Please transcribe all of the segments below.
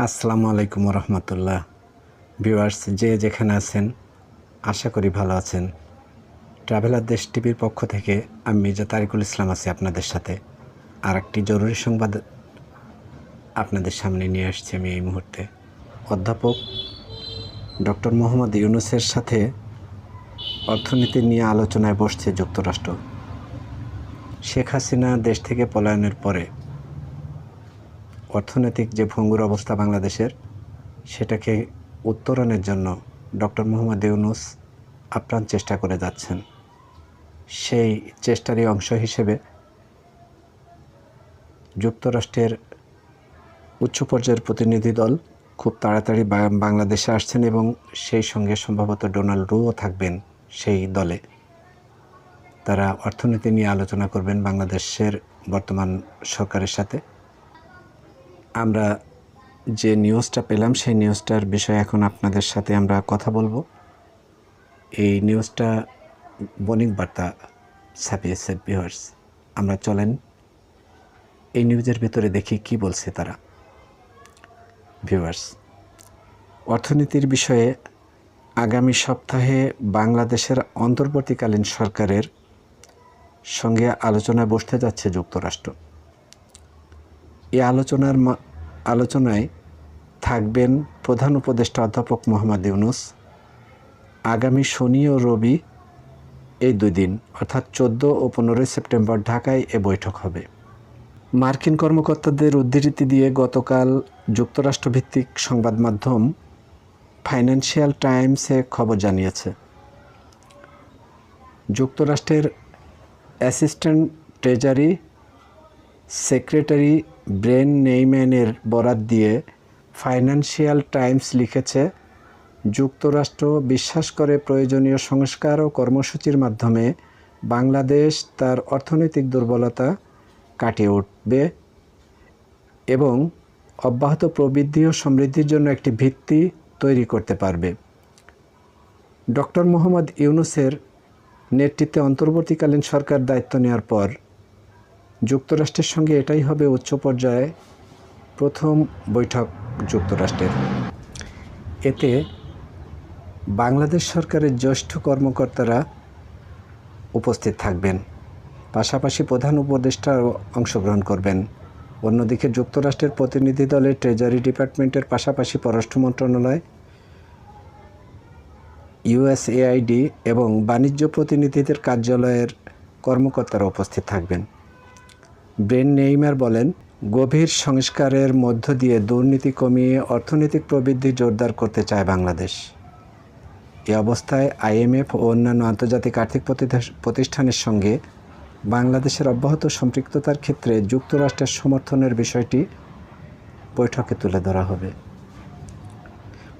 আসসালামু আলাইকুম রহমতুল্লাহ। ভিউয়ার্স, যে যেখানে আছেন আশা করি ভালো আছেন। ট্রাভেলার দেশ টিভির পক্ষ থেকে আমি মির্জা তারিকুল ইসলাম আছি আপনাদের সাথে। আর একটি জরুরি সংবাদ আপনাদের সামনে নিয়ে আসছি আমি এই মুহূর্তে। অধ্যাপক ডক্টর মোহাম্মদ ইউনূসের সাথে অর্থনীতি নিয়ে আলোচনায় বসছে যুক্তরাষ্ট্র। শেখ হাসিনা দেশ থেকে পলায়নের পরে অর্থনৈতিক যে ভঙ্গুর অবস্থা বাংলাদেশের, সেটাকে উত্তরণের জন্য ডক্টর মোহাম্মদ ইউনূস আপ্রাণ চেষ্টা করে যাচ্ছেন। সেই চেষ্টারই অংশ হিসেবে যুক্তরাষ্ট্রের উচ্চ পর্যায়ের প্রতিনিধি দল খুব তাড়াতাড়ি বাংলাদেশে আসছেন এবং সেই সঙ্গে সম্ভবত ডোনাল্ড রুও থাকবেন সেই দলে। তারা অর্থনীতি নিয়ে আলোচনা করবেন বাংলাদেশের বর্তমান সরকারের সাথে। আমরা যে নিউজটা পেলাম সেই নিউজটার বিষয়ে এখন আপনাদের সাথে আমরা কথা বলবো। এই নিউজটা বণিক বার্তা ছাপিয়েছে। ভিউয়ার্স, আমরা চলেন এই নিউজের ভিতরে দেখি কি বলছে তারা। ভিউয়ার্স, অর্থনীতির বিষয়ে আগামী সপ্তাহে বাংলাদেশের অন্তর্বর্তীকালীন সরকারের সঙ্গে আলোচনায় বসতে যাচ্ছে যুক্তরাষ্ট্র। এই আলোচনায় থাকবেন প্রধান উপদেষ্টা অধ্যাপক মোহাম্মদ ইউনূস। আগামী শনি ও রবি এই দুই দিন অর্থাৎ 14 ও 15 সেপ্টেম্বর ঢাকায় এ বৈঠক হবে। মার্কিন কর্মকর্তাদের উদ্ধৃতি দিয়ে গতকাল যুক্তরাষ্ট্রভিত্তিক সংবাদ মাধ্যম ফাইন্যান্সিয়াল টাইমসে খবর জানিয়েছে, যুক্তরাষ্ট্রের অ্যাসিস্ট্যান্ট ট্রেজারি সেক্রেটারি ব্রেন নেইম্যানের বরাত দিয়ে ফাইন্যান্সিয়াল টাইমস লিখেছে, যুক্তরাষ্ট্র বিশ্বাস করে প্রয়োজনীয় সংস্কার ও কর্মসূচির মাধ্যমে বাংলাদেশ তার অর্থনৈতিক দুর্বলতা কাটিয়ে উঠবে এবং অব্যাহত প্রবৃদ্ধি ও সমৃদ্ধির জন্য একটি ভিত্তি তৈরি করতে পারবে। ডক্টর মোহাম্মদ ইউনূসের নেতৃত্বে অন্তর্বর্তীকালীন সরকার দায়িত্ব নেওয়ার পর যুক্তরাষ্ট্রের সঙ্গে এটাই হবে উচ্চ পর্যায়ে প্রথম বৈঠক যুক্তরাষ্ট্রের। এতে বাংলাদেশ সরকারের জ্যেষ্ঠ কর্মকর্তারা উপস্থিত থাকবেন, পাশাপাশি প্রধান উপদেষ্টাও অংশগ্রহণ করবেন। অন্যদিকে যুক্তরাষ্ট্রের প্রতিনিধি দলের ট্রেজারি ডিপার্টমেন্টের পাশাপাশি পররাষ্ট্র মন্ত্রণালয়, ইউএসএআইডি এবং বাণিজ্য প্রতিনিধিদের কার্যালয়ের কর্মকর্তারা উপস্থিত থাকবেন। ব্রেন নেইমার বলেন, গভীর সংস্কারের মধ্য দিয়ে দুর্নীতি কমিয়ে অর্থনৈতিক প্রবৃদ্ধি জোরদার করতে চায় বাংলাদেশ। এ অবস্থায় আইএমএফ ও অন্যান্য আন্তর্জাতিক আর্থিক প্রতিষ্ঠানের সঙ্গে বাংলাদেশের অব্যাহত সম্পৃক্ততার ক্ষেত্রে যুক্তরাষ্ট্রের সমর্থনের বিষয়টি বৈঠকে তুলে ধরা হবে।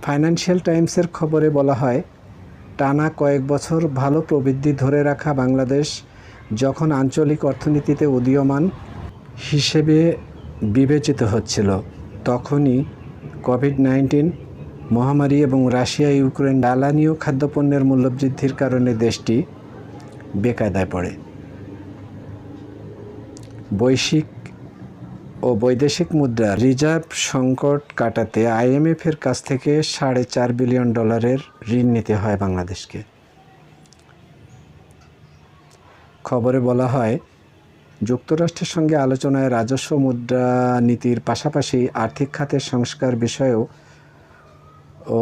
ফাইন্যান্সিয়াল টাইমসের খবরে বলা হয়, টানা কয়েক বছর ভালো প্রবৃদ্ধি ধরে রাখা বাংলাদেশ যখন আঞ্চলিক অর্থনীতিতে উদীয়মান হিসেবে বিবেচিত হচ্ছিল, তখনই কোভিড-19 মহামারী এবং রাশিয়া ইউক্রেন জ্বালানি ও খাদ্যপণ্যের মূল্যবৃদ্ধির কারণে দেশটি বেকায়দায় পড়ে। বৈশ্বিক ও বৈদেশিক মুদ্রা রিজার্ভ সংকট কাটাতে আইএমএফের কাছ থেকে $4.5 বিলিয়ন ঋণ নিতে হয় বাংলাদেশকে। খবরে বলা হয়, যুক্তরাষ্ট্রের সঙ্গে আলোচনায় রাজস্ব মুদ্রানীতির পাশাপাশি আর্থিক খাতের সংস্কার বিষয়েও ও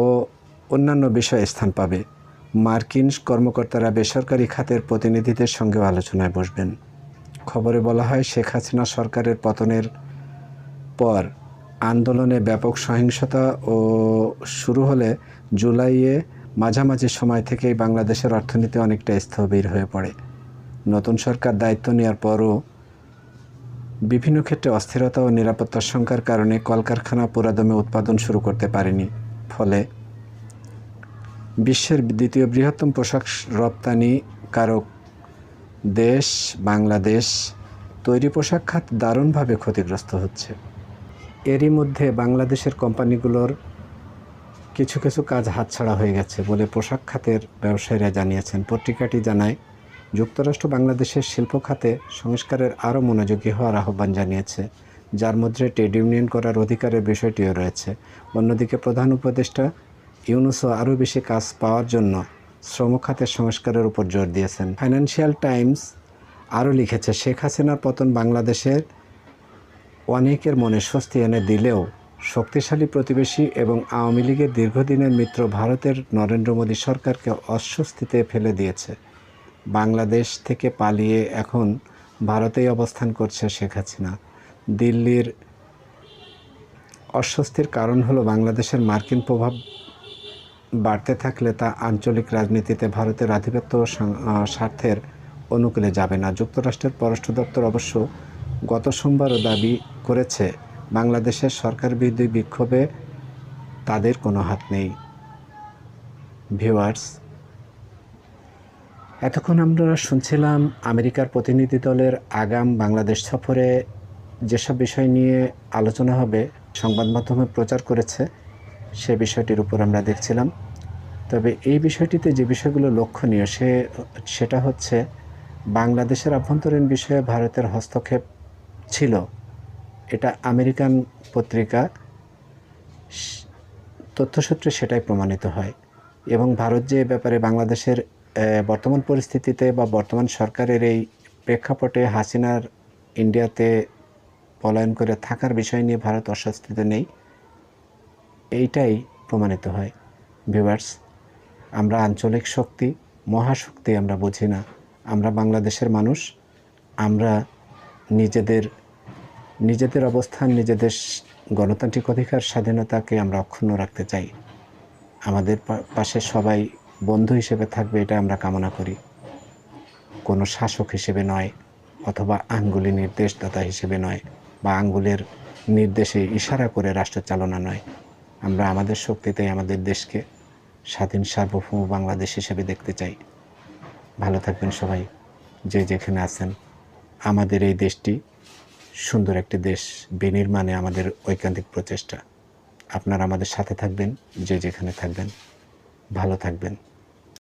অন্যান্য বিষয়ে স্থান পাবে। মার্কিন কর্মকর্তারা বেসরকারি খাতের প্রতিনিধিদের সঙ্গেও আলোচনায় বসবেন। খবরে বলা হয়, শেখ হাসিনা সরকারের পতনের পর আন্দোলনে ব্যাপক সহিংসতা ও শুরু হলে জুলাইয়ে মাঝামাঝি সময় থেকেই বাংলাদেশের অর্থনীতি অনেকটা স্থবির হয়ে পড়ে। নতুন সরকার দায়িত্ব নেওয়ার পরও বিভিন্ন ক্ষেত্রে অস্থিরতা ও নিরাপত্তার শঙ্কার কারণে কলকারখানা পুরাদমে উৎপাদন শুরু করতে পারেনি। ফলে বিশ্বের দ্বিতীয় বৃহত্তম পোশাক রপ্তানিকারক দেশ বাংলাদেশ তৈরি পোশাক খাত দারুণভাবে ক্ষতিগ্রস্ত হচ্ছে। এরই মধ্যে বাংলাদেশের কোম্পানিগুলোর কিছু কিছু কাজ হাতছাড়া হয়ে গেছে বলে পোশাক খাতের ব্যবসায়ীরা জানিয়েছেন। পত্রিকাটি জানায়, যুক্তরাষ্ট্র বাংলাদেশের শিল্প খাতে সংস্কারের আরও মনোযোগী হওয়ার আহ্বান জানিয়েছে। যার মধ্যে ট্রেড ইউনিয়ন করার অধিকারের বিষয়টিও রয়েছে। অন্যদিকে প্রধান উপদেষ্টা ইউনূসও আরও বেশি কাজ পাওয়ার জন্য শ্রম খাতের সংস্কারের উপর জোর দিয়েছেন। ফাইন্যান্সিয়াল টাইমস আরও লিখেছে, শেখ হাসিনার পতন বাংলাদেশের অনেকের মনে স্বস্তি এনে দিলেও শক্তিশালী প্রতিবেশী এবং আওয়ামী লীগের দীর্ঘদিনের মিত্র ভারতের নরেন্দ্র মোদী সরকারকে অস্বস্তিতে ফেলে দিয়েছে। বাংলাদেশ থেকে পালিয়ে এখন ভারতেই অবস্থান করছে শেখ হাসিনা। দিল্লির অস্বস্তির কারণ হলো বাংলাদেশের মার্কিন প্রভাব বাড়তে থাকলে তা আঞ্চলিক রাজনীতিতে ভারতের আধিপত্য ও স্বার্থের অনুকূলে যাবে না। যুক্তরাষ্ট্রের পররাষ্ট্র দপ্তর অবশ্য গত সোমবারও দাবি করেছে, বাংলাদেশের সরকার বিরোধী বিক্ষোভে তাদের কোনো হাত নেই। ভিউয়ার্স, এতক্ষণ আমরা শুনছিলাম আমেরিকার প্রতিনিধি দলের আগাম বাংলাদেশ সফরে যেসব বিষয় নিয়ে আলোচনা হবে সংবাদ মাধ্যমে প্রচার করেছে, সে বিষয়টির উপর আমরা দেখছিলাম। তবে এই বিষয়টিতে যে বিষয়গুলো লক্ষণীয় সেটা হচ্ছে বাংলাদেশের আভ্যন্তরীণ বিষয়ে ভারতের হস্তক্ষেপ ছিল, এটা আমেরিকান পত্রিকা তথ্যসূত্রে সেটাই প্রমাণিত হয়। এবং ভারত যে ব্যাপারে বাংলাদেশের বর্তমান পরিস্থিতিতে বা বর্তমান সরকারের এই প্রেক্ষাপটে হাসিনার ইন্ডিয়াতে পলায়ন করে থাকার বিষয় নিয়ে ভারত অস্বস্তিতে নেই, এইটাই প্রমাণিত হয়। ভিউয়ার্স, আমরা আঞ্চলিক শক্তি, মহাশক্তি আমরা বুঝি না। আমরা বাংলাদেশের মানুষ, আমরা নিজেদের অবস্থান, নিজেদের গণতান্ত্রিক অধিকার, স্বাধীনতাকে আমরা অক্ষুণ্ণ রাখতে চাই। আমাদের পাশে সবাই বন্ধু হিসেবে থাকবে, এটা আমরা কামনা করি। কোনো শাসক হিসেবে নয়, অথবা আঙ্গুলি নির্দেশদাতা হিসেবে নয়, বা আঙ্গুলের নির্দেশে ইশারা করে রাষ্ট্র চালনা নয়। আমরা আমাদের শক্তিতেই আমাদের দেশকে স্বাধীন সার্বভৌম বাংলাদেশ হিসেবে দেখতে চাই। ভালো থাকবেন সবাই, যে যেখানে আছেন। আমাদের এই দেশটি সুন্দর একটি দেশ বিনির্মাণে আমাদের ঐকান্তিক প্রচেষ্টা। আপনারা আমাদের সাথে থাকবেন, যে যেখানে থাকবেন। ভালো থাকবেন।